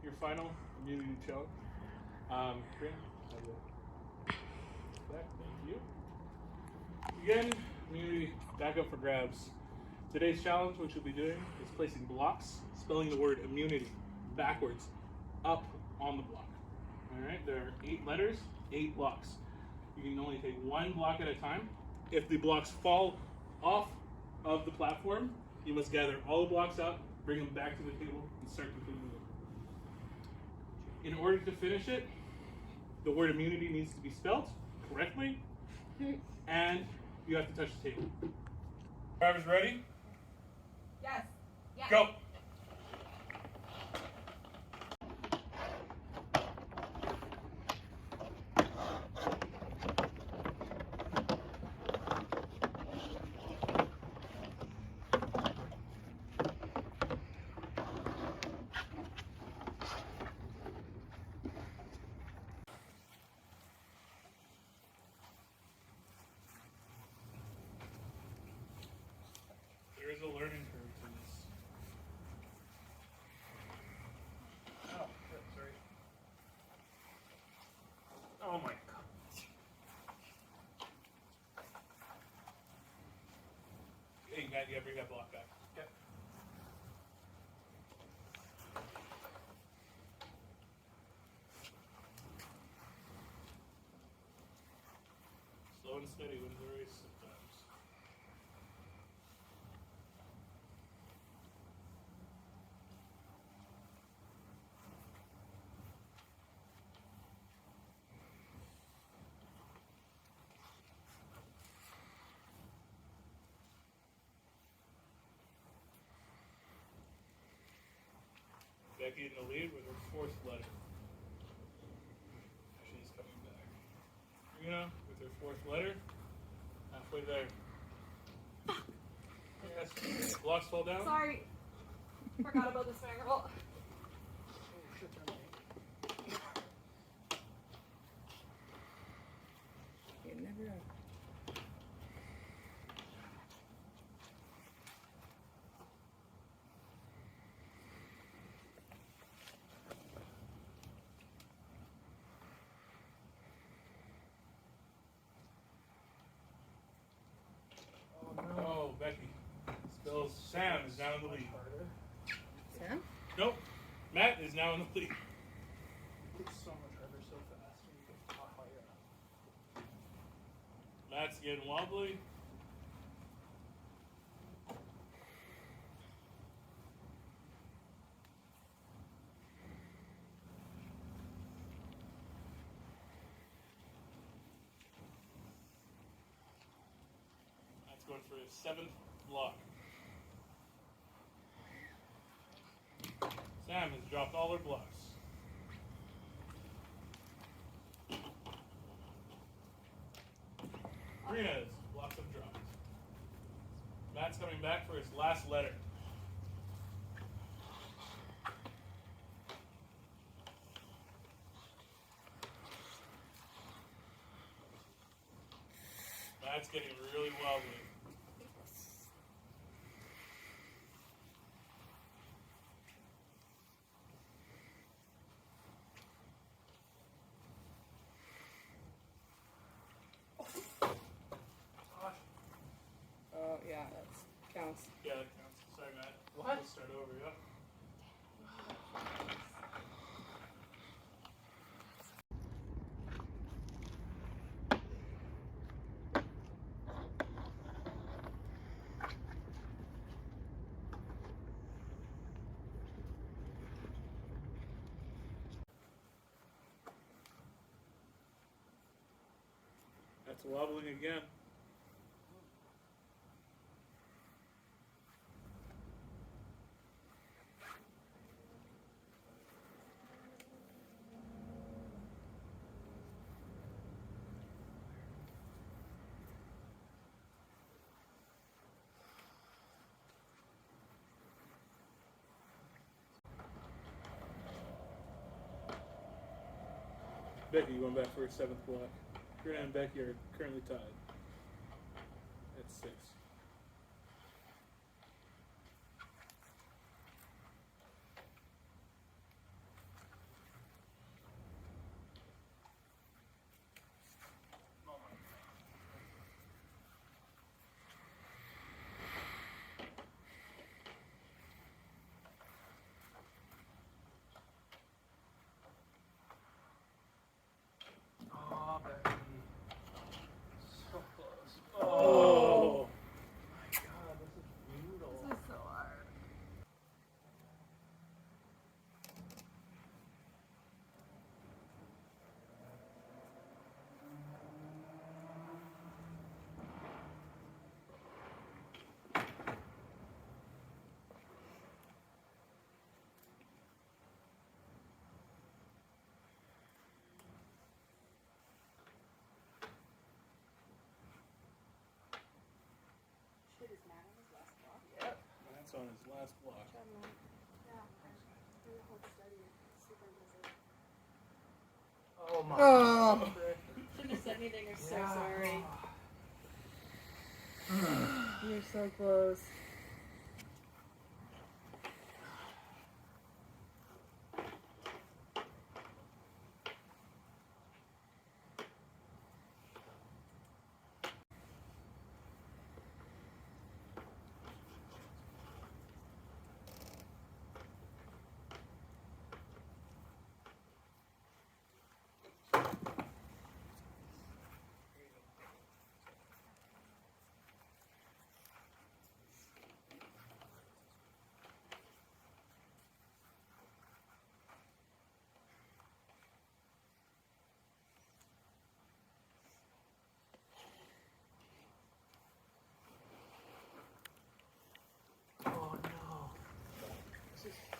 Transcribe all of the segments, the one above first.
your final immunity challenge. Brian, have it. Back, thank you. Again, immunity back up for grabs. Today's challenge, which we'll be doing, is placing blocks, spelling the word immunity backwards, up on the block. All right, there are 8 letters, 8 blocks. You can only take one block at a time. If the blocks fall off of the platform, you must gather all the blocks up, bring them back to the table, and start completing it. In order to finish it, the word immunity needs to be spelled correctly, and you have to touch the table. Drivers ready? Yes. Yes. Go! There is a learning curve to this. Oh, sorry. Oh my god. Hey, Matt, you gotta bring that block back. Okay. Slow and steady wins the race sometimes. Becky in the lead with her 4th letter. She's coming back. Rena with her 4th letter. Halfway there. Yes. Blocks fall down. Sorry. Forgot about this variable. You never know. Oh, Becky. Spells Sam is now in the lead. Sam? Nope. Matt is now in the lead. It's so much harder so fast when you get caught higher. Matt's getting wobbly. Matt's going for his 7th block. Sam has dropped all her blocks. Rena's blocks have dropped. Matt's coming back for his last letter. Matt's getting really wobbly. Oh, yeah, that counts. Yeah, that counts. Sorry, Matt. What? We'll start over, yeah. That's wobbling again. Becky going back for her 7th block. Grant and Becky are currently tied at 6. on his last block. Oh my. Oh. Shouldn't have said anything. I'm so Yeah. sorry. You're so close. Oh no. This is bad.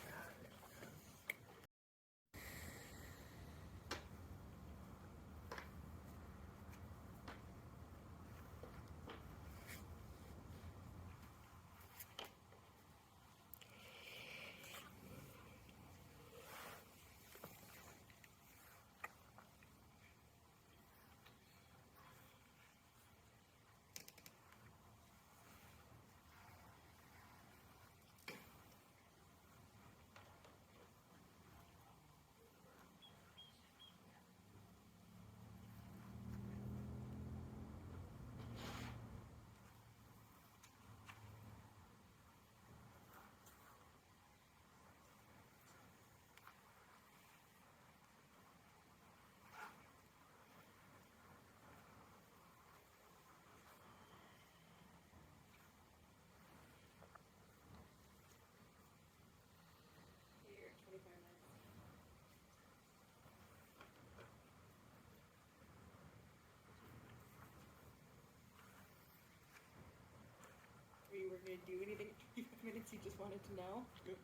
You were going to do anything in 25 minutes, you just wanted to know? Good.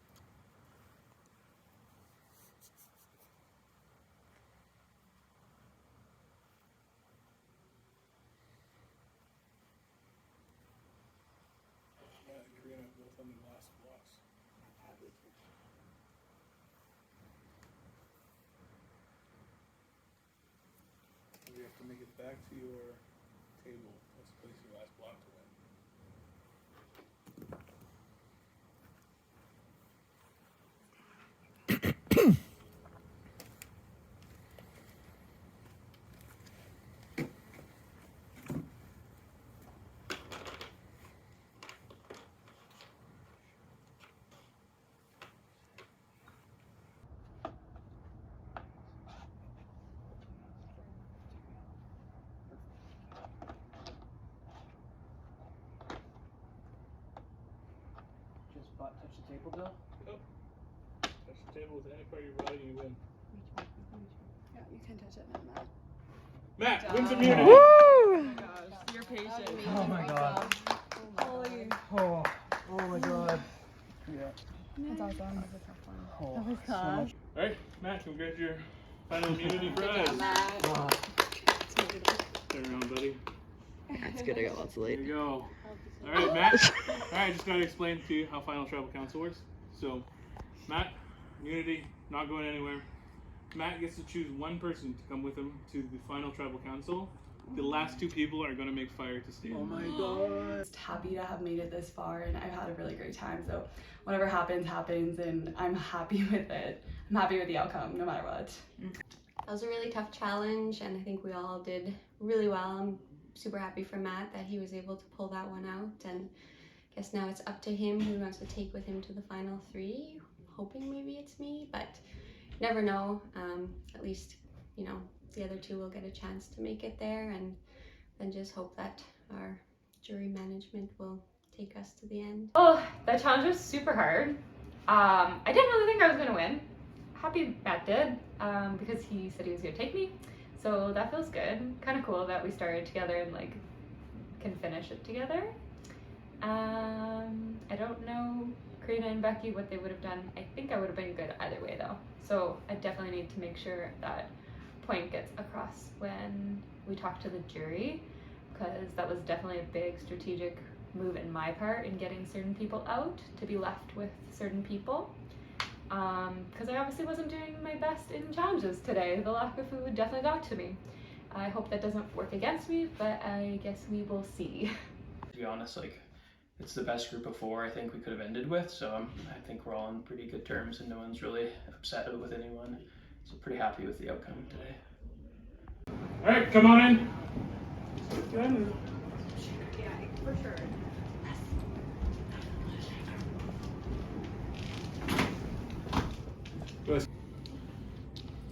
Matt and Karina both on the last blocks. You have to make it back to your table. Let's place your last block to win. Just butt touch the table, Bill. Touch the table with any part of your body and you win. Yeah, you can touch it now, Matt. Matt wins immunity. Woo! Oh my gosh, you're patient. Oh my god. Holy. Oh. Oh my god. Yeah. That's awesome. Oh. That was so tough. much. Alright, Matt, come get your final immunity prize. Oh. Turn around, buddy. That's good, I got lots of There light. you go. Alright, Matt. Alright, just gotta explain to you how Final Tribal Council works. So, Matt, immunity, not going anywhere. Matt gets to choose one person to come with him to the Final Tribal Council. The last two people are gonna make fire to stay. Oh my god. Just happy to have made it this far, and I've had a really great time. So whatever happens, happens, and I'm happy with it. I'm happy with the outcome, no matter what. That was a really tough challenge, and I think we all did really well. I'm super happy for Matt that he was able to pull that one out, and I guess now it's up to him who he wants to take with him to the final three. Hoping maybe it's me, but never know. At least, you know, the other two will get a chance to make it there, and then just hope that our jury management will take us to the end. Oh, that challenge was super hard. I didn't really think I was gonna win. Happy Matt did, because he said he was gonna take me. So that feels good. Kind of cool that we started together and like can finish it together. I don't know Karina and Becky what they would have done. I think I would have been good either way though. So I definitely need to make sure that point gets across when we talk to the jury, because that was definitely a big strategic move in my part in getting certain people out to be left with certain people. Because I obviously wasn't doing my best in challenges today. The lack of food definitely got to me. I hope that doesn't work against me, but I guess we will see. To be honest, like, it's the best group of 4 I think we could have ended with, so I think we're all on pretty good terms and no one's really upset with anyone. So pretty happy with the outcome today. All right, come on in. Yeah, for sure.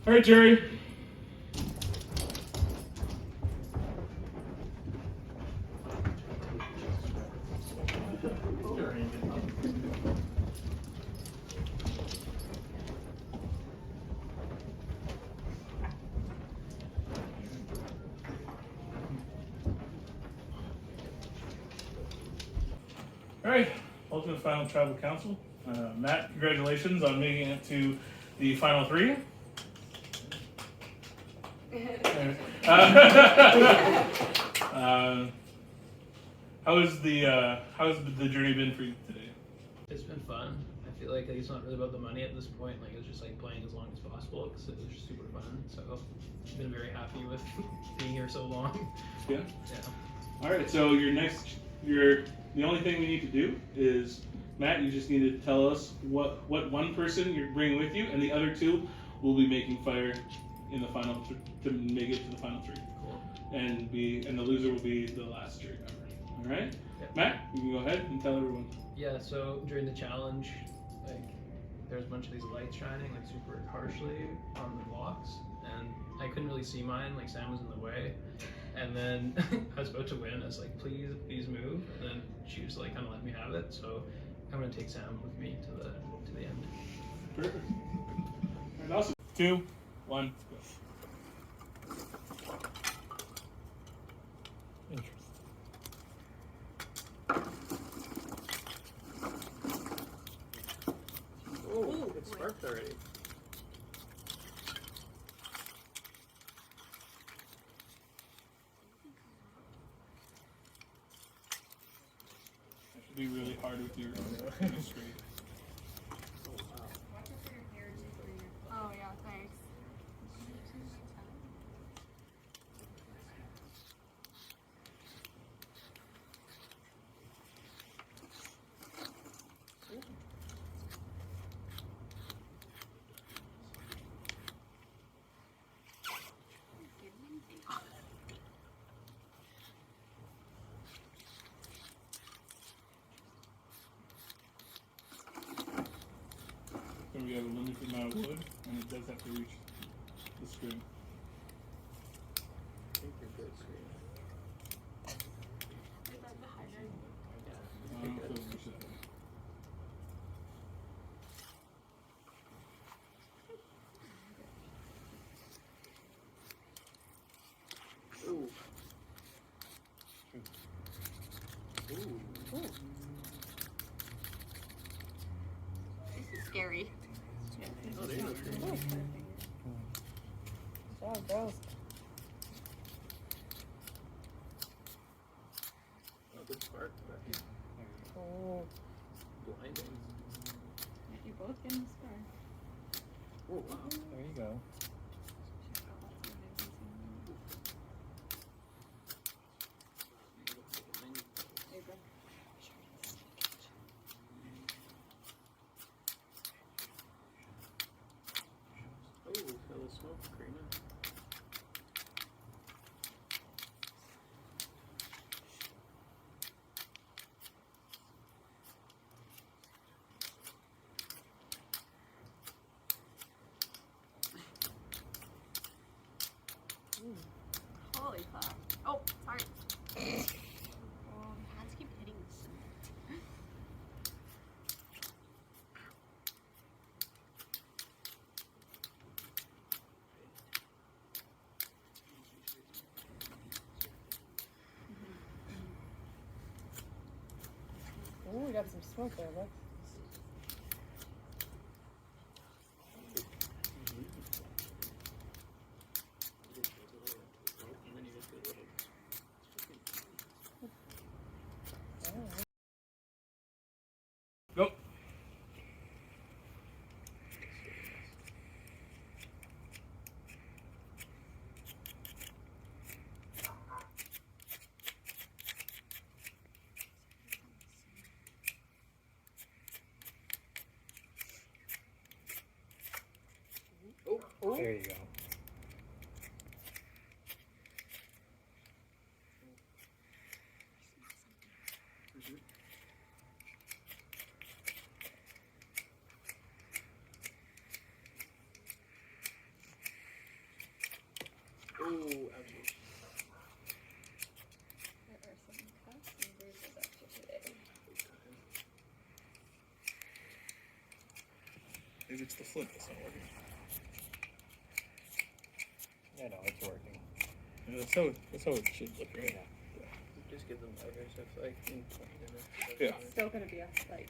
All right, Jerry. All right, welcome to the Final Tribal Council. Matt, congratulations on making it to the final 3. How's the journey been for you today? It's been fun. I feel like it's not really about the money at this point. Like, it's just like playing as long as possible because it was just super fun. So I've been very happy with being here so long. Yeah. Yeah. All right, so the only thing we need to do is, Matt, you just need to tell us what one person you're bringing with you, and the other 2 will be making fire in the final to make it to the final 3. Cool. And the loser will be the last jury member. All right, Yep. Matt, you can go ahead and tell everyone. Yeah, so during the challenge, like, there's a bunch of these lights shining like super harshly on the blocks, and I couldn't really see mine, like Sam was in the way. And then I was about to win, I was like, please move, and then she was like, kind of let me have it, so I'm gonna take Sam with me to the end. Perfect. And also 2, 1, go. Interesting. Oh, it sparked already. That should be really hard with your straight. Oh yeah, thanks. So we have a limited amount of wood, and it does have to reach the string. I think you're good, sweet. I don't know if it'll reach that way. Ooh. Ooh. This is scary. Oh, there you go. Oh, gross. Oh, good spark, but Oh. blinding. You both getting the scar. Oh, wow. There you go. Oh, feel the smoke, Karina. Holy fuck. Oh, sorry. Oh, my hands keep hitting the cement. Oh, we got some smoke there, look. Oh, There you go. Oh, ouchie. There are some cuts and bruises after today. Maybe it's the flip that's not working. Yeah, no, it's working. Yeah, that's how it should look, right? Just give them lighter, so it's like in 20 minutes. Yeah. Still gonna be like.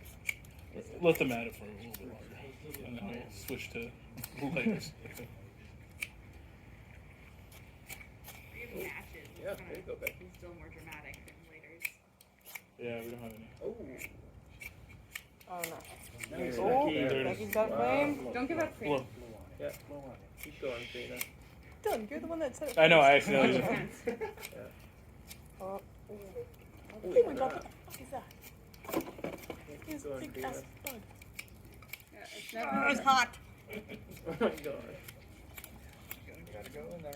Let them at it for a little bit longer, and then we'll switch to lighters. We have matches. It's Yeah, kinda there you go, Becky. still more dramatic than later's. Yeah, we don't have any. Oh, Oh no. nice. Oh, Becky. Becky's got Wow. flame. Don't give up, Karina. Well, Yeah, keep going, Karina. Dylan, you're the one that said it. I know, I first. accidentally. Yeah. Oh, Oh my God, what the fuck is that? Keep It's going, big Karina. ass bug. Yeah, it's never. It's hot. Oh my god. Gotta go in there.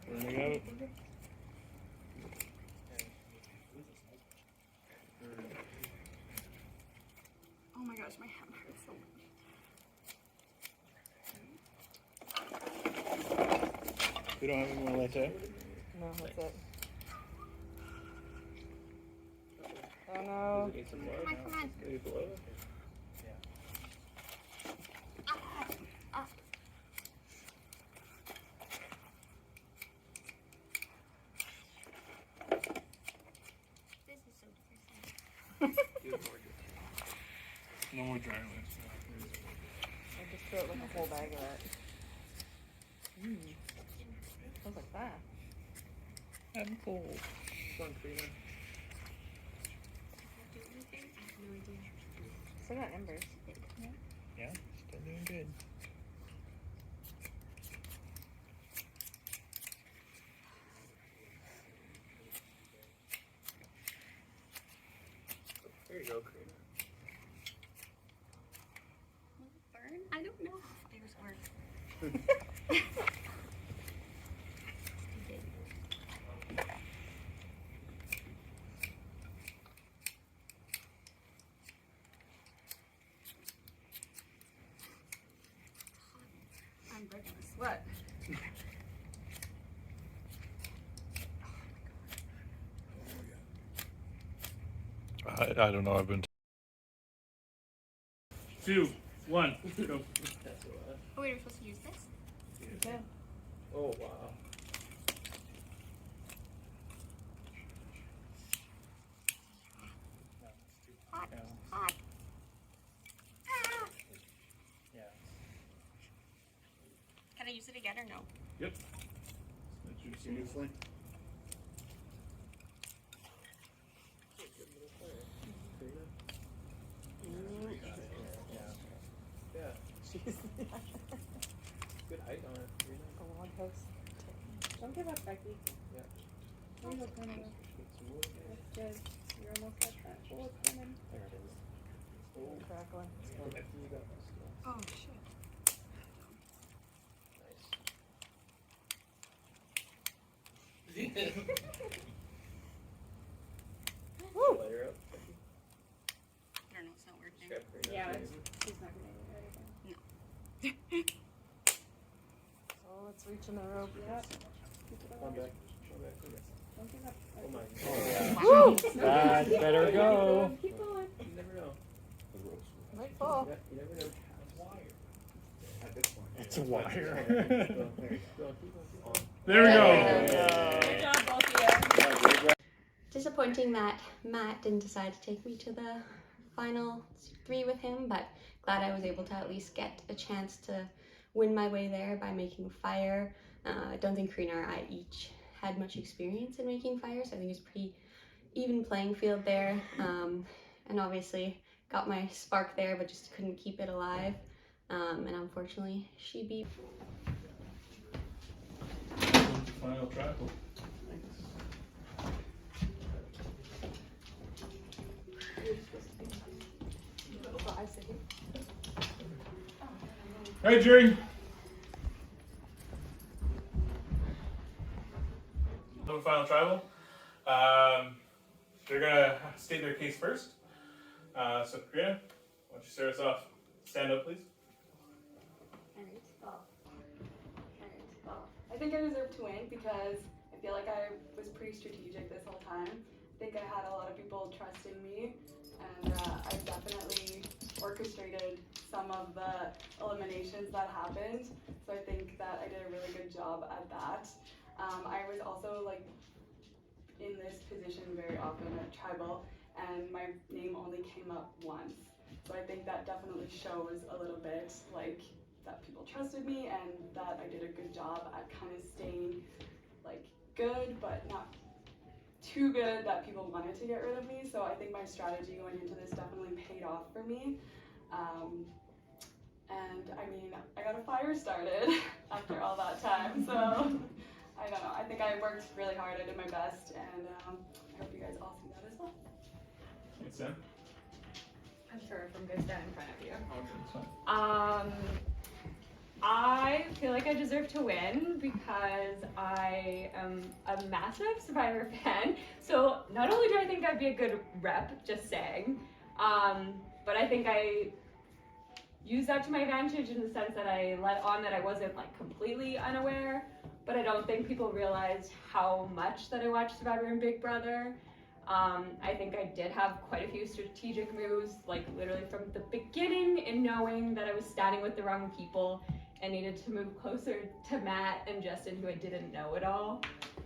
There we have it. Oh my gosh, my hand hurts so much. We don't have any more latte. No, that's it. Oh no. Does it need some more? Come on. Maybe below? This is so depressing. Do it more. No more dry ice. I just threw it like a whole bag of that. Smells like that. I'm cold. Come on, Karina. Do anything? I have no idea. Still got embers. Yeah, still doing good. There you go, Karina. Will it burn? I don't know how fires work. I'm breaking a sweat. I don't know. I've been. 2, 1, go. That's a lot. Oh wait, we're supposed to use this? You can. Oh, wow. Hot, Yeah. hot. Ah! Yeah. Can I use it again or no? Yep. That's your seriously. Karina? Yeah. Yeah. Jeez. Good height on it, Karina. A log house. Don't give up, Becky. Yeah. There you go, Karina. Get some wood. That's good. You're almost at that. Oh, it's coming. There it is. Oh, Crackling. come on, Becky, you got this. Oh shit. Nice. Woo! Layer up, Becky. I don't know, it's not working. Scrap Karina. Yeah, please. she's not gonna make it again. So let's reach in the rope. Yep. Keep it Come on on. back. Come on back. Come back. Don't give up. Oh my Oh, god. yeah. That better go. Keep going. You never know. Might fall. Yeah, you never know. It's a wire. Go, there you go. Go, keep on. There we Good go. job, both of you. Disappointing that Matt didn't decide to take me to the final 3 with him, but glad I was able to at least get a chance to win my way there by making fire. I don't think Karina or I each had much experience in making fire, so I think it's pretty even playing field there. And obviously got my spark there, but just couldn't keep it alive. And unfortunately, she beat. Final trackle. Five seconds. All right, jury. The final tribal. They're gonna state their case first. So, Karina, why don't you start us off? Stand up, please. I think I deserve to win because I feel like I was pretty strategic this whole time. I think I had a lot of people trusting me, and I definitely orchestrated some of the eliminations that happened. So I think that I did a really good job at that. I was also like in this position very often at tribal, and my name only came up once. So I think that definitely shows a little bit like that people trusted me and that I did a good job at kind of staying like good but not too good that people wanted to get rid of me. So I think my strategy going into this definitely paid off for me. And I mean, I got a fire started after all that time, so I don't know. I think I worked really hard. I did my best, and I hope you guys all see that as well. Thanks, Sam. I'm sure if I'm gonna stand in front of you. Okay, that's fine. I feel like I deserve to win because I am a massive Survivor fan. So not only do I think I'd be a good rep, just saying, but I think I used that to my advantage in the sense that I let on that I wasn't like completely unaware, but I don't think people realized how much that I watched Survivor and Big Brother. I think I did have quite a few strategic moves, like literally from the beginning, in knowing that I was standing with the wrong people and needed to move closer to Matt and Justin, who I didn't know at all.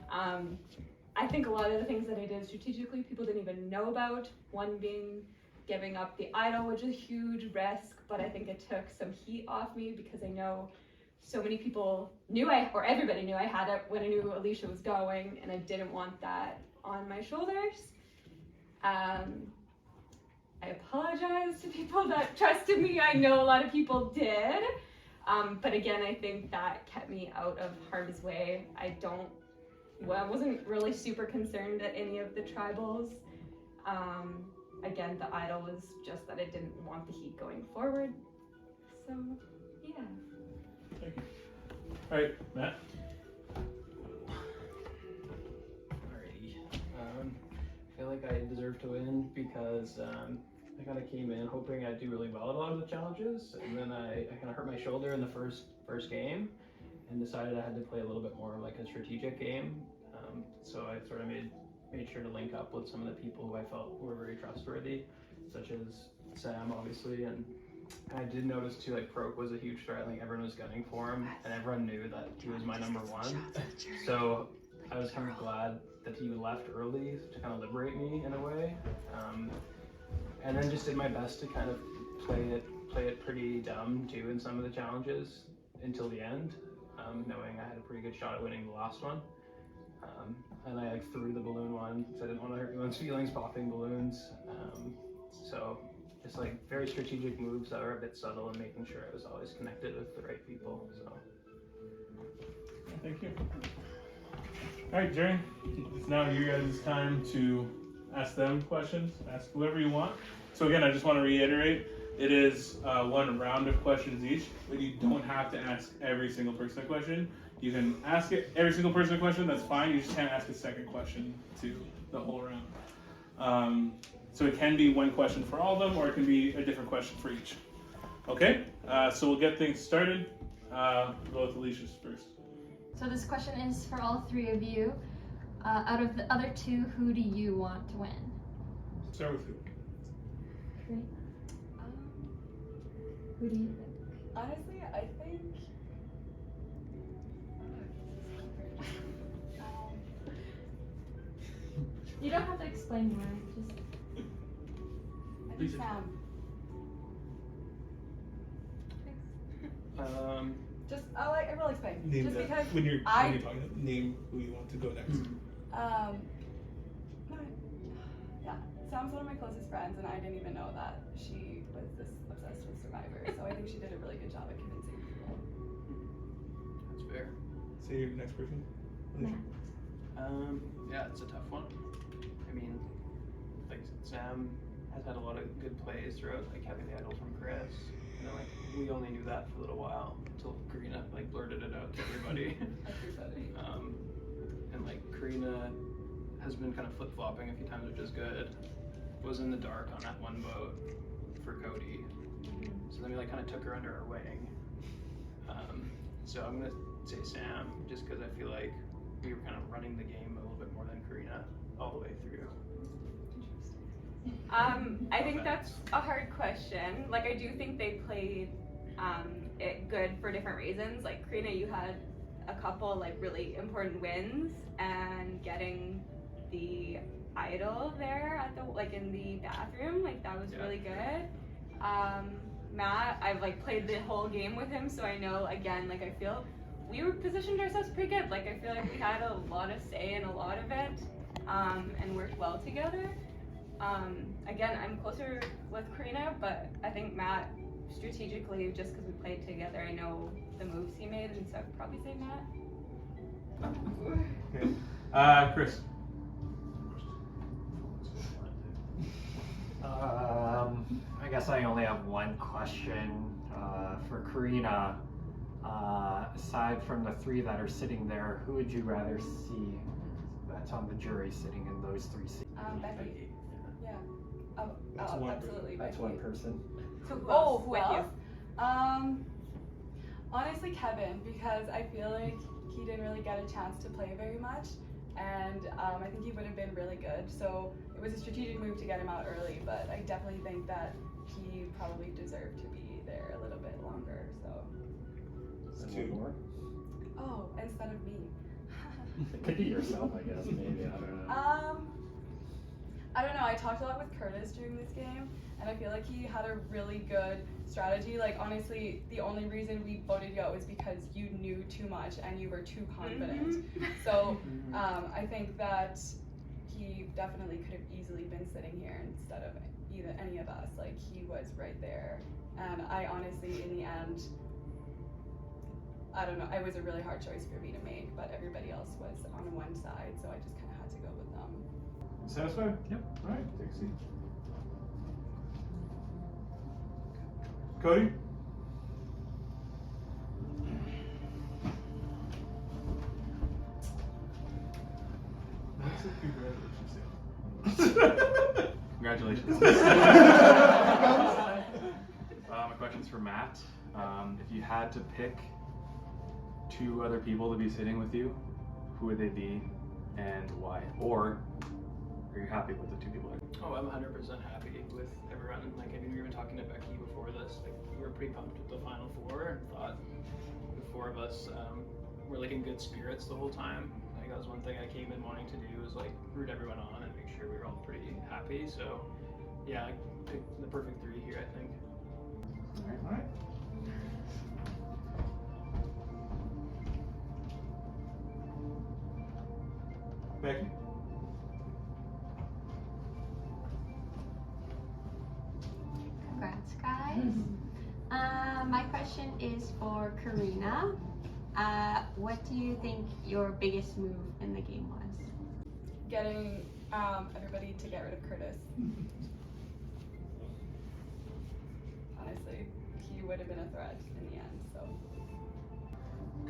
I think a lot of the things that I did strategically, people didn't even know about. One being giving up the idol, which is a huge risk, but I think it took some heat off me because I know so many people knew or everybody knew I had it when I knew Alicia was going, and I didn't want that on my shoulders. I apologize to people that trusted me. I know a lot of people did. But again, I think that kept me out of harm's way. I wasn't really super concerned at any of the tribals. Again, the idol was just that I didn't want the heat going forward. So, yeah. Thank you. All right, Matt. Alrighty. I feel like I deserve to win because I kind of came in hoping I'd do really well at a lot of the challenges, and then I kind of hurt my shoulder in the first game, and decided I had to play a little bit more like a strategic game. So I sort of made sure to link up with some of the people who I felt were very trustworthy, such as Sam, obviously, and I did notice too, like Proke was a huge threat. Like everyone was gunning for him, and everyone knew that he was my number one. So I was kind of glad that he left early to kind of liberate me in a way. And then just did my best to kind of play it pretty dumb too in some of the challenges until the end, knowing I had a pretty good shot at winning the last one. And I like threw the balloon one because I didn't want to hurt anyone's feelings popping balloons. So just like very strategic moves that were a bit subtle and making sure I was always connected with the right people. So Thank you. All right, Jerry. It's now you guys' time to ask them questions. Ask whoever you want. So again, I just want to reiterate, it is one round of questions each, but you don't have to ask every single person a question. You can ask every single person a question, that's fine. You just can't ask a second question to the whole round. So it can be one question for all of them, or it can be a different question for each. Okay, so we'll get things started. Go with Alicia's first. So this question is for all three of you. Out of the other two, who do you want to win? Start with who? Great. Who do you think? Honestly, I think You don't have to explain why. Just Sam. I will explain. Name just that. because When you're talking, name who you want to go next. Yeah, Sam's one of my closest friends, and I didn't even know that she was this obsessed with Survivor. So I think she did a really good job at convincing people. that's fair. Say your next person. Yeah, it's a tough one. I mean, like Sam has had a lot of good plays throughout, like having the idol from Chris. And then like we only knew that for a little while until Karina like blurted it out to everybody. And like Karina has been kind of flip-flopping a few times, which is good. Was in the dark on that one boat for Cody. So then we like kind of took her under our wing. So I'm gonna say Sam, just because I feel like we were kind of running the game a little bit more than Karina all the way through. I think that's a hard question. Like, I do think they played it good for different reasons. Like, Karina, you had a couple like really important wins, and getting the idol there at the like in the bathroom, like that was really good. Matt, I've like played the whole game with him, so I know again, like I feel we were positioned ourselves pretty good. Like I feel like we had a lot of say in a lot of it, and worked well together. Again, I'm closer with Karina, but I think Matt, strategically, just because we played together, I know the moves he made, and so I'd probably say Matt. Chris. I guess I only have one question for Karina. Aside from the three that are sitting there, who would you rather see that's on the jury sitting in those three seats? Becky. Yeah. That's Absolutely. That's one person. So who else? Who else? Honestly, Kevin, because I feel like he didn't really get a chance to play very much, and I think he would have been really good. So it was a strategic move to get him out early, but I definitely think that he probably deserved to be there a little bit longer. So. Two more? Oh, instead of me. It could be yourself, I guess. Maybe, I don't know. I don't know. I talked a lot with Curtis during this game, and I feel like he had a really good strategy. Like, honestly, the only reason we voted you out was because you knew too much and you were too confident. So I think that he definitely could have easily been sitting here instead of either any of us. Like, he was right there. And I honestly, in the end, I don't know, it was a really hard choice for me to make, but everybody else was on one side, so I just kind of had to go with them. Satisfied? Yep. All right, take a seat. Cody? That's a congratulations. Congratulations. My question's for Matt. If you had to pick two other people to be sitting with you, who would they be and why? Or are you happy with the two people? Oh, I'm 100% happy with everyone. Like, I mean, we were even talking to Becky before this. Like, we were pretty pumped with the Final Four and thought the four of us were like in good spirits the whole time. Like, that was one thing I came in wanting to do, was like root everyone on and make sure we were all pretty happy. So, yeah, I picked the perfect three here, I think. All right. Becky? Congrats, guys. My question is for Karina. What do you think your biggest move in the game was? Getting everybody to get rid of Curtis. Honestly, he would have been a threat in the end, so.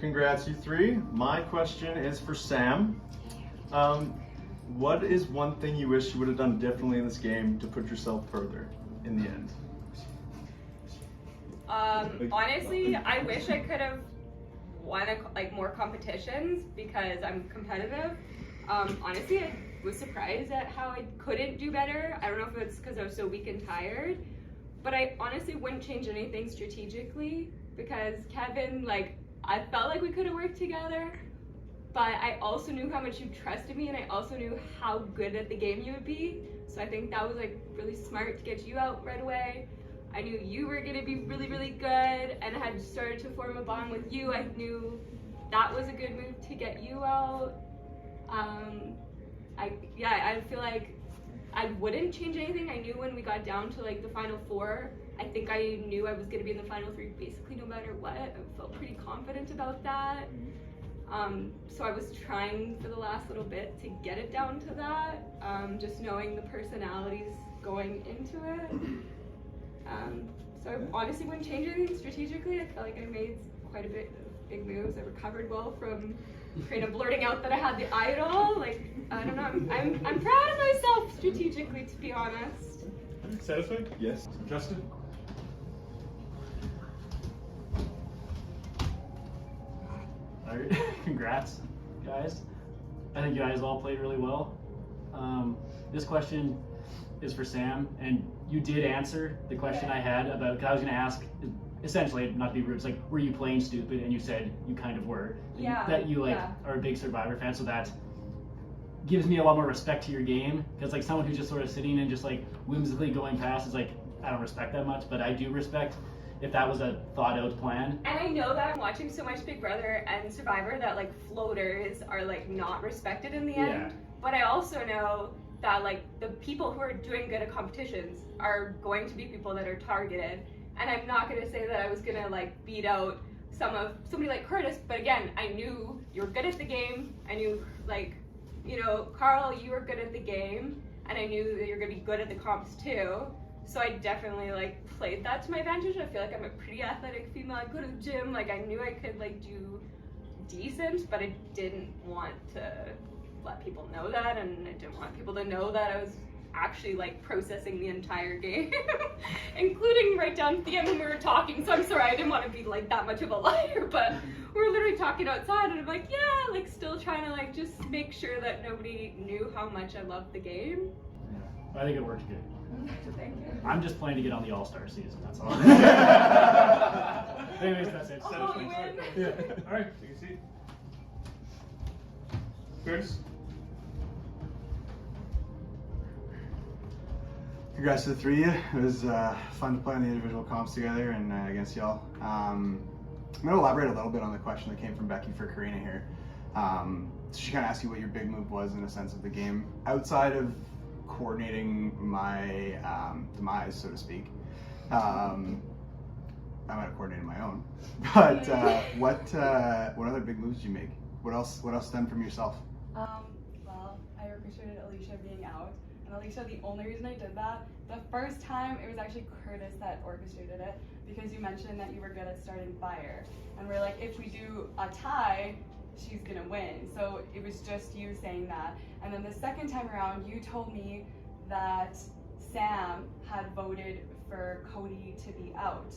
Congrats, you three. My question is for Sam. What is one thing you wish you would have done differently in this game to put yourself further in the end? Honestly, I wish I could have won more competitions because I'm competitive. Honestly, I was surprised at how I couldn't do better. I don't know if it's because I was so weak and tired, but I honestly wouldn't change anything strategically because Kevin, I felt like we could have worked together, but I also knew how much you trusted me, and I also knew how good at the game you would be. So I think that was really smart to get you out right away. I knew you were gonna be really, really good, and I had started to form a bond with you. I knew that was a good move to get you out. I feel like I wouldn't change anything. I knew when we got down to the final four, I think I knew I was gonna be in the final three basically no matter what. I felt pretty confident about that. So I was trying for the last little bit to get it down to that, just knowing the personalities going into it. So I honestly wouldn't change anything strategically. I feel like I made quite a bit of big moves. I recovered well from kind of blurting out that I had the idol. Like, I don't know, I'm proud of myself strategically, to be honest. Satisfied? Yes. Justin? Alright, congrats, guys. I think you guys all played really well. This question is for Sam, and you did answer the question I had about, because I was going to ask, essentially, not to be rude, it's like, were you playing stupid? And you said you kind of were. Yeah. That you are a big Survivor fan, so that gives me a lot more respect to your game, because like someone who's just sort of sitting and just like whimsically going past is like, I don't respect that much, but I do respect if that was a thought out plan. And I know that I'm watching so much Big Brother and Survivor that like floaters are like not respected in the end. But I also know that like the people who are doing good at competitions are going to be people that are targeted. And I'm not gonna say that I was gonna like beat out somebody like Curtis, but again, I knew you were good at the game. I knew like, you know, Carl, you were good at the game, and I knew that you're gonna be good at the comps too. So I definitely like played that to my advantage. I feel like I'm a pretty athletic female. I go to the gym. Like I knew I could like do decent, but I didn't want to let people know that, and I didn't want people to know that I was actually like processing the entire game, including right down at the end when we were talking. So I'm sorry, I didn't want to be like that much of a liar, but we were literally talking outside, and I'm like, yeah, like still trying to like just make sure that nobody knew how much I loved the game. Yeah, I think it worked good. Thank you. I'm just playing to get on the All-Star season, that's all. Anyways, that's it. Oh, you win. Yeah. All right, take a seat. Curtis? Congrats to the three of you. It was fun to play on the individual comps together and against y'all. I'm going to elaborate a little bit on the question that came from Becky for Karina here. So she kind of asked you what your big move was in a sense of the game. Outside of coordinating my demise, so to speak, I might have coordinated my own. But what other big moves did you make? What else stemmed from yourself? Well, I orchestrated Alicia being out. And Alicia, the only reason I did that, the first time it was actually Curtis that orchestrated it, because you mentioned that you were good at starting fire. And we're like, if we do a tie, she's gonna win. So it was just you saying that. And then the second time around, you told me that Sam had voted for Cody to be out.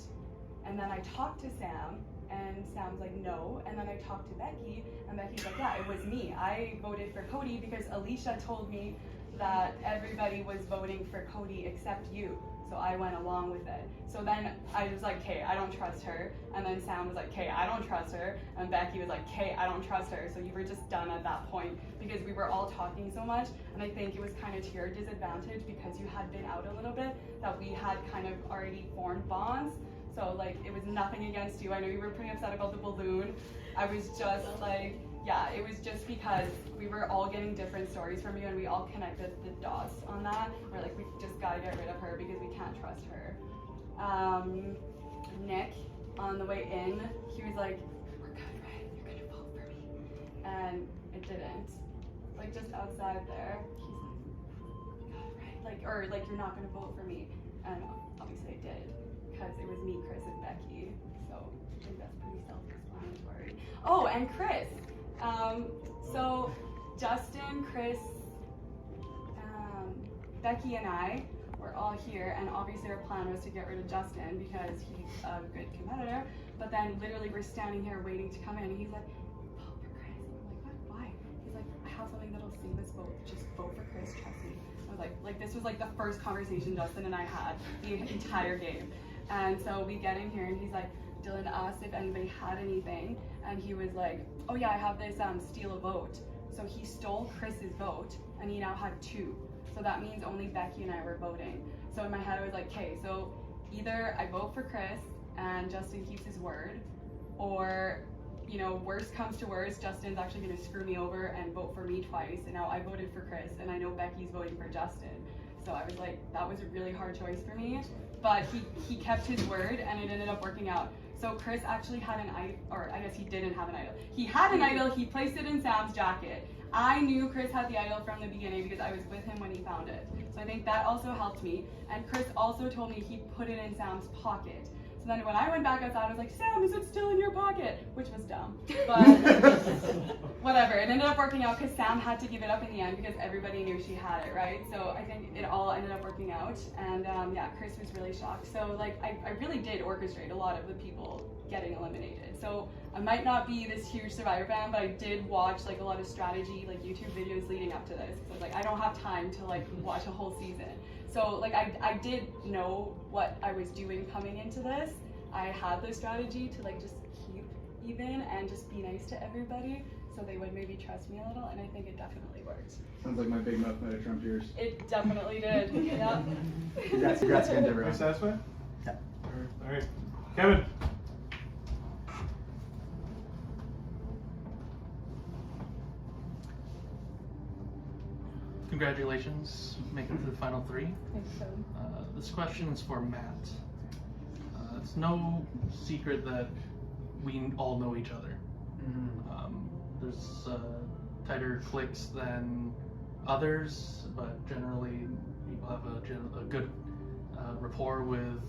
And then I talked to Sam, and Sam's like, no. And then I talked to Becky, and Becky's like, yeah, it was me. I voted for Cody because Alicia told me that everybody was voting for Cody except you. So I went along with it. So then I was like, okay, I don't trust her. And then Sam was like, okay, I don't trust her. And Becky was like, okay, I don't trust her. So you were just done at that point because we were all talking so much. And I think it was kind of to your disadvantage because you had been out a little bit, that we had kind of already formed bonds. So like, it was nothing against you. I know you were pretty upset about the balloon. I was just like, yeah, it was just because we were all getting different stories from you and we all connected the dots on that. We're like, we just gotta get rid of her because we can't trust her. Nick, on the way in, he was like, we're good, right? You're gonna vote for me. And it didn't. Like just outside there, he's like, God, right? Like, or like, you're not gonna vote for me. And obviously I did, because it was me, Chris, and Becky. So I think that's pretty self-explanatory. Oh, and Chris. So Justin, Chris, Becky and I were all here, and obviously our plan was to get rid of Justin because he's a good competitor, but then literally we're standing here waiting to come in, and he's like, vote for Chris. And I'm like, what? Why? He's like, I have something that'll save us both. Just vote for Chris, trust me. I was like this was like the first conversation Justin and I had the entire game. And so we get in here, and he's like, Dylan asked if anybody had anything, and he was like, oh yeah, I have this steal a vote. So he stole Chris's vote, and he now had 2. So that means only Becky and I were voting. So in my head I was like, okay, so either I vote for Chris and Justin keeps his word, or, you know, worst comes to worst, Justin's actually gonna screw me over and vote for me twice, and now I voted for Chris, and I know Becky's voting for Justin. So I was like, that was a really hard choice for me, but he kept his word, and it ended up working out. So Chris actually had an idol, or I guess he didn't have an idol. He had an idol, he placed it in Sam's jacket. I knew Chris had the idol from the beginning because I was with him when he found it. So I think that also helped me. And Chris also told me he put it in Sam's pocket. So then when I went back outside, I was like, Sam, is it still in your pocket? Which was dumb, but whatever. It ended up working out because Sam had to give it up in the end because everybody knew she had it, right? So I think it all ended up working out. And yeah, Chris was really shocked. So like, I really did orchestrate a lot of the people getting eliminated. So I might not be this huge Survivor fan, but I did watch like a lot of strategy, like YouTube videos leading up to this. Because I was like, I don't have time to like watch a whole season. So like I did know what I was doing coming into this. I had the strategy to like just keep even and just be nice to everybody so they would maybe trust me a little, and I think it definitely worked. Sounds like my big mouth might have trumped yours. It definitely did. Yeah. Congrats again to everyone. Are you satisfied? Yeah. All right. Kevin. Congratulations, making it to the final 3. Thanks, so. This question is for Matt. It's no secret that we all know each other. There's tighter cliques than others, but generally people have a good rapport with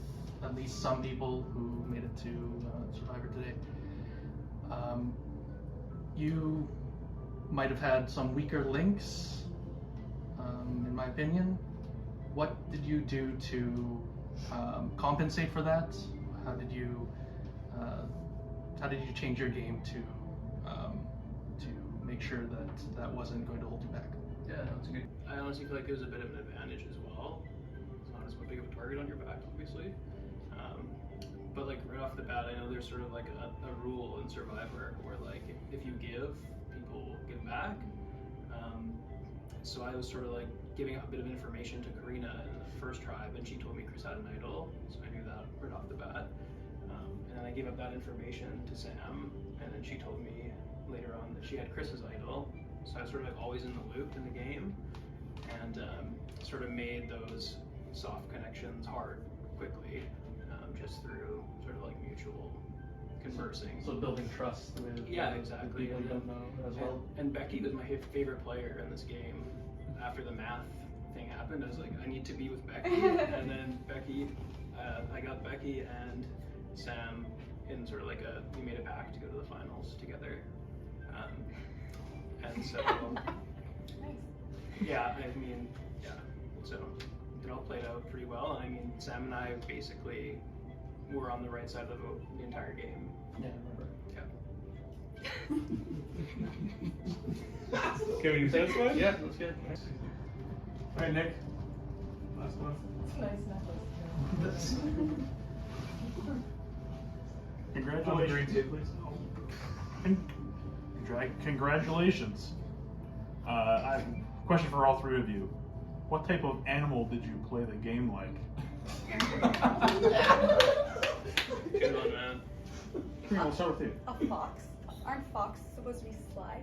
at least some people who made it to Survivor today. You might have had some weaker links, in my opinion. What did you do to compensate for that? How did you change your game to make sure that that wasn't going to hold you back? Yeah, that's good. I honestly feel like it was a bit of an advantage as well. It's not as big of a target on your back, obviously. But like right off the bat, I know there's sort of like a rule in Survivor where like if you give, people give back. So I was sort of like giving a bit of information to Karina in the first tribe, and she told me Chris had an idol, so I knew that right off the bat. And then I gave up that information to Sam, and then she told me later on that she had Chris's idol. So I was sort of like always in the loop in the game, and sort of made those soft connections hard quickly, just through sort of like mutual conversing. So building trust with exactly. people you don't know as well. And Becky was my favorite player in this game. After the math thing happened, I was like, I need to be with Becky. And then Becky, I got Becky and Sam in sort of like we made a pact to go to the finals together. And so, yeah, I mean, yeah, so it all played out pretty well. And I mean, Sam and I basically were on the right side of the vote the entire game. Yeah, I remember. Kevin, you satisfied? Yeah, that's good. All right, Nick. Last one. It's a nice necklace. Congratulations. Green, please. Congratulations. I have a question for all 3 of you. What type of animal did you play the game like? Good one, man. Karina, we'll start with you. A fox. Aren't foxes supposed to be sly?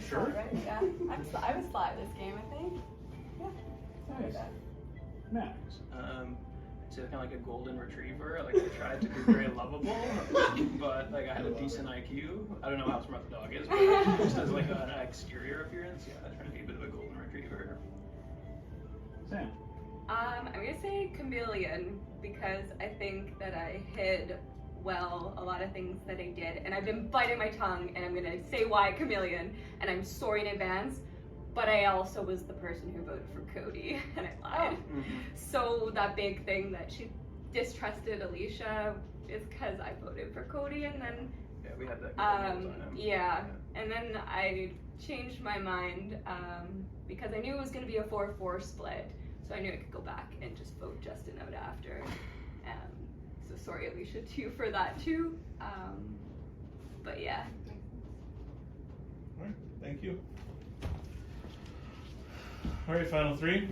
Sure. Right? Yeah. I was sly this game, I think. Yeah. Nice. Matt. I'd say kind of like a golden retriever. Like I tried to be very lovable, but like I had a decent IQ. I don't know how smart the dog is, but just as like an exterior appearance, yeah, I tried to be a bit of a golden retriever. Sam. I'm gonna say chameleon because I think that I hid well a lot of things that I did, and I've been biting my tongue, and I'm gonna say why chameleon, and I'm sorry in advance, but I also was the person who voted for Cody, and I lied. Oh. Mm-hmm. So that big thing that she distrusted Alicia is because I voted for Cody, and then yeah, we had that. yeah, and then I changed my mind because I knew it was gonna be a 4-4 split, so I knew I could go back and just vote Justin out after. So sorry, Alicia, too, for that too. But yeah. All right, thank you. All right, final 3.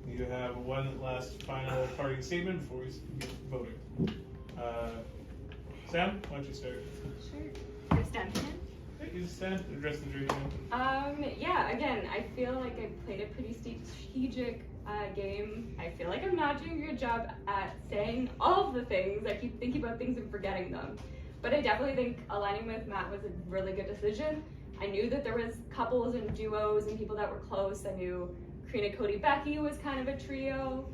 You have one last final parting statement before we get voting. Sam, why don't you start? Sure. Just stand again? You just stand, address the jury. Yeah, again, I feel like I played it pretty strategic game. I feel like I'm not doing a good job at saying all of the things. I keep thinking about things and forgetting them. But I definitely think aligning with Matt was a really good decision. I knew that there was couples and duos and people that were close. I knew Karina, Cody, Becky was kind of a trio.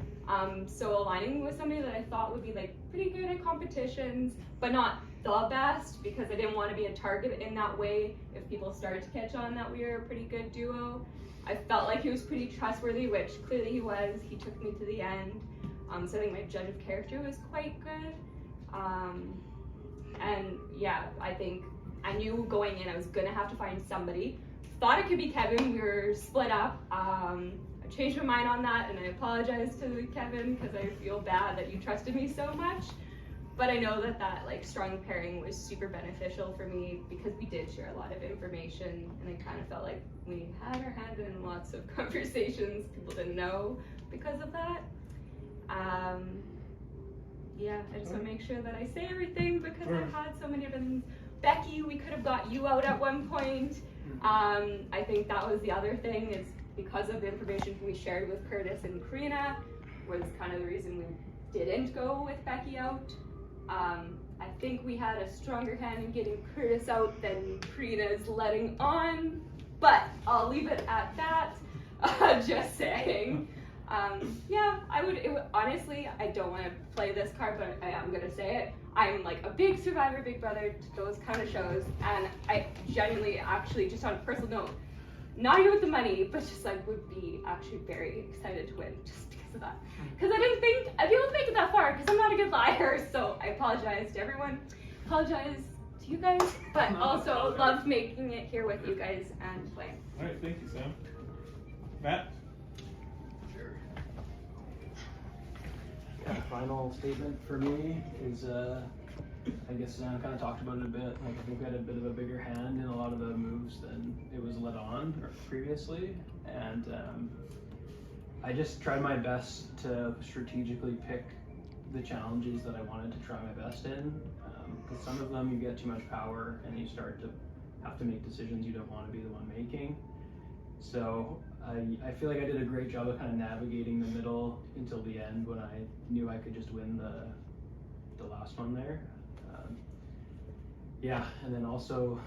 So aligning with somebody that I thought would be like pretty good at competitions, but not the best, because I didn't want to be a target in that way if people started to catch on that we were a pretty good duo. I felt like he was pretty trustworthy, which clearly he was. He took me to the end. So I think my judge of character was quite good. And yeah, I think I knew going in I was gonna have to find somebody. Thought it could be Kevin. We were split up. I changed my mind on that, and I apologize to Kevin because I feel bad that you trusted me so much. But I know that that like strong pairing was super beneficial for me because we did share a lot of information, and I kind of felt like we had our hand in lots of conversations people didn't know because of that. Yeah, I just want to make sure that I say everything because I've had so many different things. Becky, we could have got you out at one point. I think that was the other thing, is because of the information we shared with Curtis and Karina was kind of the reason we didn't go with Becky out. I think we had a stronger hand in getting Curtis out than Karina's letting on, but I'll leave it at that. Just saying. Yeah, honestly, I don't want to play this card, but I am going to say it. I'm like a big Survivor Big Brother to those kind of shows, and I genuinely, actually, just on a personal note, not even with the money, but just like would be actually very excited to win just because of that. Because I didn't think I'd be able to make it that far because I'm not a good liar, so I apologize to everyone. Apologize to you guys, but also loved making it here with you guys and playing. All right, thank you, Sam. Matt? Yeah, final statement for me is, I guess Sam kind of talked about it a bit. Like, I think we had a bit of a bigger hand in a lot of the moves than it was let on previously, and I just tried my best to strategically pick the challenges that I wanted to try my best in. Because some of them you get too much power and you start to have to make decisions you don't want to be the one making. So I feel like I did a great job of kind of navigating the middle until the end when I knew I could just win the last one there. Yeah, and then also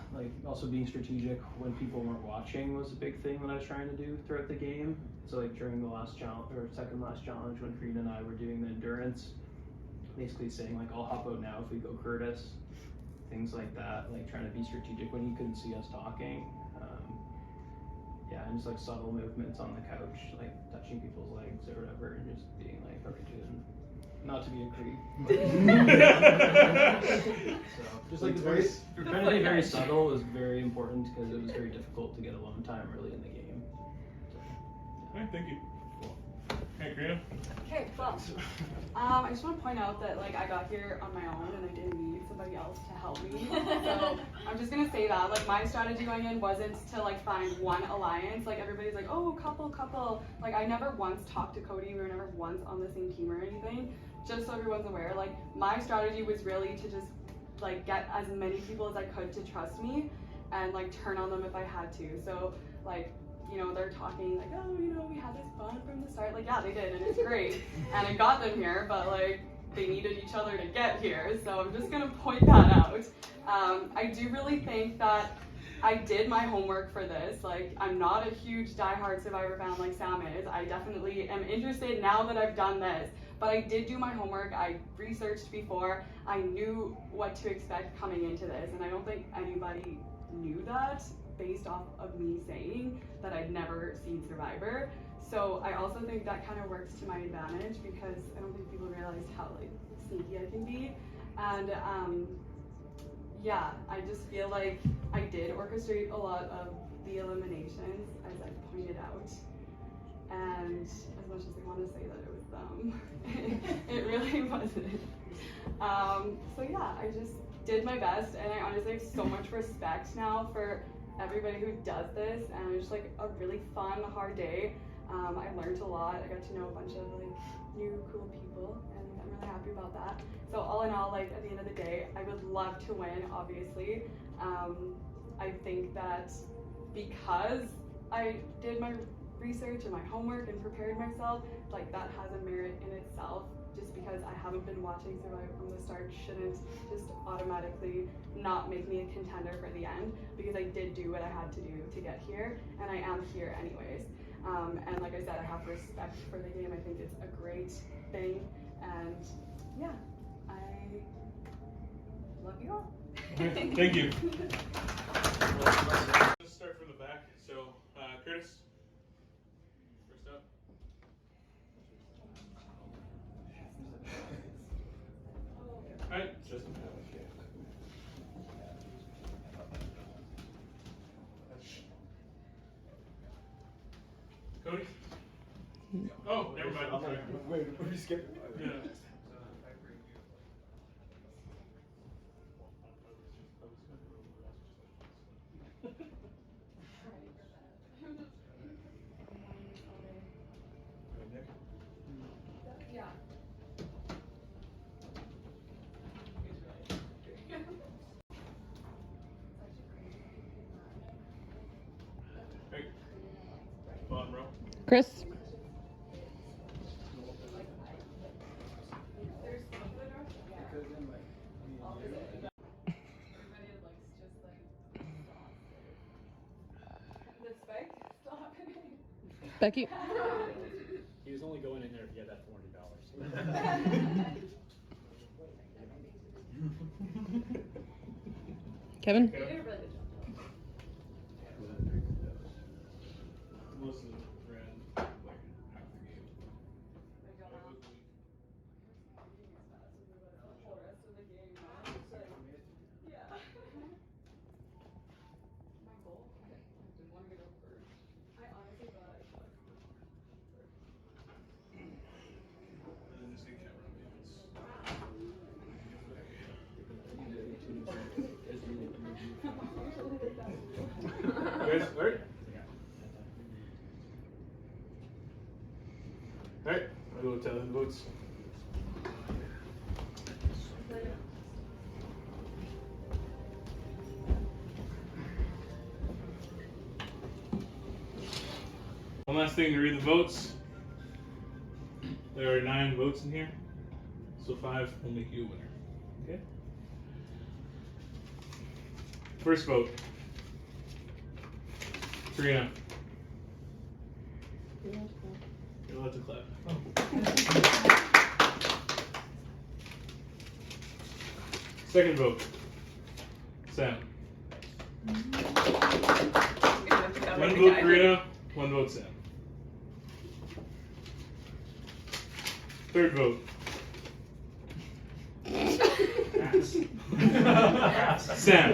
being strategic when people weren't watching was a big thing that I was trying to do throughout the game. So like during the last challenge or second last challenge when Karina and I were doing the endurance, basically saying like I'll hop out now if we go Curtis, things like that, like trying to be strategic when you couldn't see us talking. Yeah, and just like subtle movements on the couch, like touching people's legs or whatever, and just being like, okay, dude, not to be a creep. So just like trying to be very subtle is very important because it was very difficult to get alone time early in the game. So, All right, thank you. Cool. Hey, Karina. Okay, well, I just want to point out that like I got here on my own and I didn't need somebody else to help me. So I'm just gonna say that like my strategy going in wasn't to like find one alliance. Like everybody's like, oh, couple. Like I never once talked to Cody. We were never once on the same team or anything. Just so everyone's aware, like my strategy was really to just like get as many people as I could to trust me and like turn on them if I had to. So like, you know, they're talking like, oh, you know, we had this bond from the start. Like, yeah, they did, and it's great. And it got them here, but like, they needed each other to get here. So I'm just gonna point that out. I do really think that I did my homework for this. Like, I'm not a huge diehard Survivor fan like Sam is. I definitely am interested now that I've done this. But I did do my homework. I researched before. I knew what to expect coming into this, and I don't think anybody knew that based off of me saying that I'd never seen Survivor. So I also think that kind of works to my advantage because I don't think people realize how like sneaky I can be. And yeah, I just feel like I did orchestrate a lot of the eliminations as I pointed out. And as much as I want to say that it was them, it really wasn't. So yeah, I just did my best, and I honestly have so much respect now for everybody who does this, and it was just like a really fun, hard day. I learned a lot. I got to know a bunch of like new, cool people, and I'm really happy about that. So all in all, like at the end of the day, I would love to win, obviously. I think that because I did my research and my homework and prepared myself, like that has a merit in itself. Just because I haven't been watching Survivor from the start shouldn't just automatically not make me a contender for the end, because I did do what I had to do to get here, and I am here anyways. And like I said, I have respect for the game. I think it's a great thing, and yeah, I love you all. Thank you. Let's start from the back. So, Curtis, first up. All right, just Cody. Oh, never mind. I'm sorry. Wait, we skipped. Yeah. Yeah. Hey. Bottom row. Chris? Becky? He was only going in there if he had that $400. Kevin? Melissa ran like half the game. You guys alright? Alright, I'll go with the votes. One last thing to read the votes. There are 9 votes in here, so 5 will make you a winner. Okay? First vote. Serena. You're allowed to clap. Second vote. Sam. 1 vote Karina, 1 vote Sam. Third vote. Sam.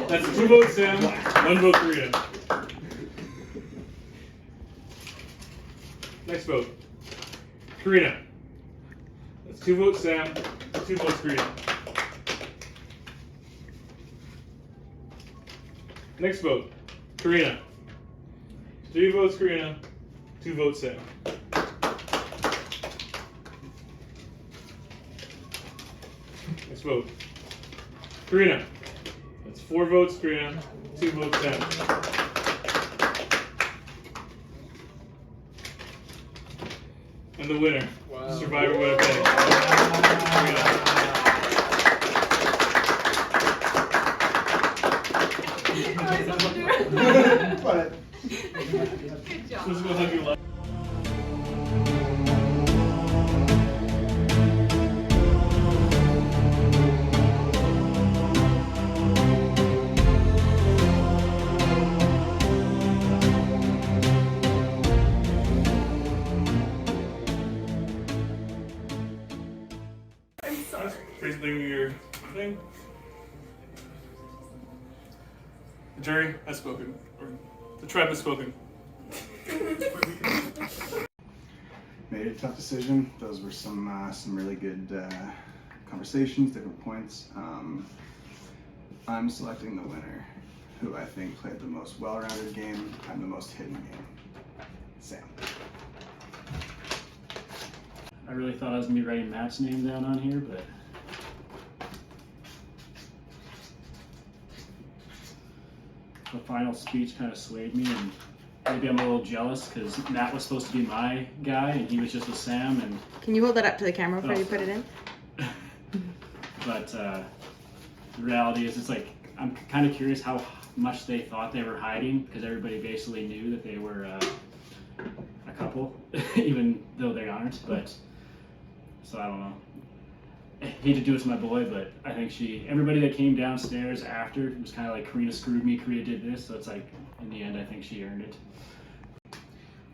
That's 2 votes Sam, 1 vote Karina. Next vote. Karina. That's 2 votes Sam, 2 votes Karina. Next vote. Karina. 3 votes Karina, 2 votes Sam. Next vote. Karina. That's 4 votes Karina, 2 votes Sam. And the winner, Survivor Winnipeg. But Good job. Supposed to go hug your life. I'm sorry. Basically your thing. The jury has spoken, or the tribe has spoken. made a tough decision. Those were some really good conversations, different points. I'm selecting the winner, who I think played the most well-rounded game and the most hidden game. Sam. I really thought I was gonna be writing Matt's name down on here, but the final speech kind of swayed me, and maybe I'm a little jealous because Matt was supposed to be my guy and he was just with Sam. And Can you hold that up to the camera before you put it in? but the reality is, it's like I'm kind of curious how much they thought they were hiding because everybody basically knew that they were a couple, even though they aren't. But so I don't know. I hate to do it to my boy, but I think everybody that came downstairs after was kind of like, Karina screwed me, Karina did this. So it's like, in the end, I think she earned it.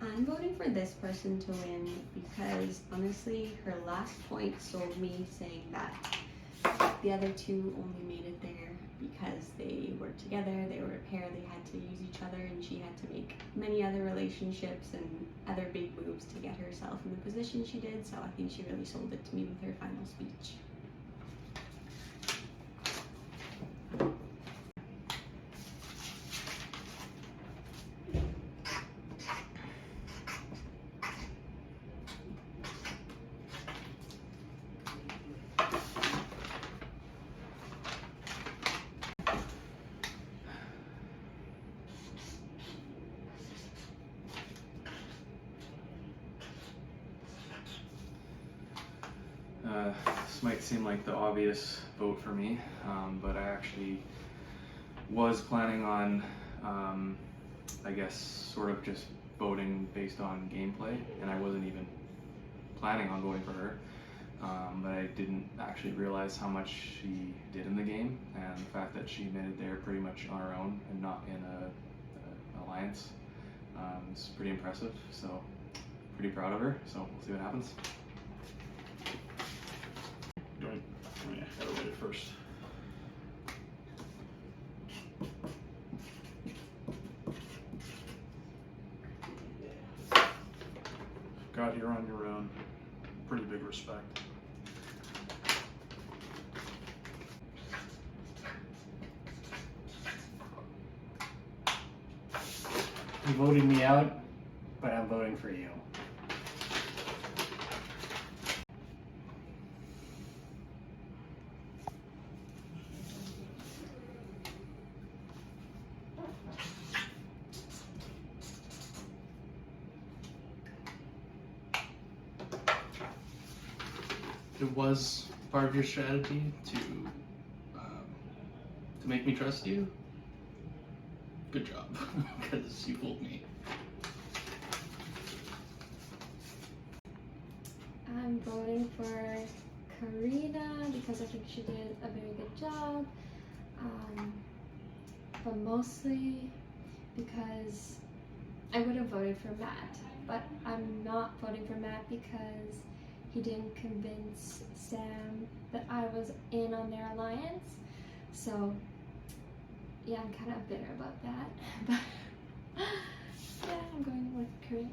I'm voting for this person to win because honestly, her last point sold me, saying that the other two only made it there because they were together, they were a pair, they had to use each other, and she had to make many other relationships and other big moves to get herself in the position she did. So I think she really sold it to me with her final speech. This might seem like the obvious vote for me, but I actually was planning on, I guess, sort of just voting based on gameplay, and I wasn't even planning on voting for her, but I didn't actually realize how much she did in the game, and the fact that she made it there pretty much on her own and not in an alliance is pretty impressive, so pretty proud of her, so we'll see what happens. Yeah, gotta read it first. Got here on your own. Pretty big respect. You voted me out, but I'm voting for you. It was part of your strategy to make me trust you. Good job, because you fooled me. I'm voting for Karina because I think she did a very good job, but mostly because I would have voted for Matt, but I'm not voting for Matt because he didn't convince Sam that I was in on their alliance. So yeah, I'm kind of bitter about that, but yeah, I'm going with Karina.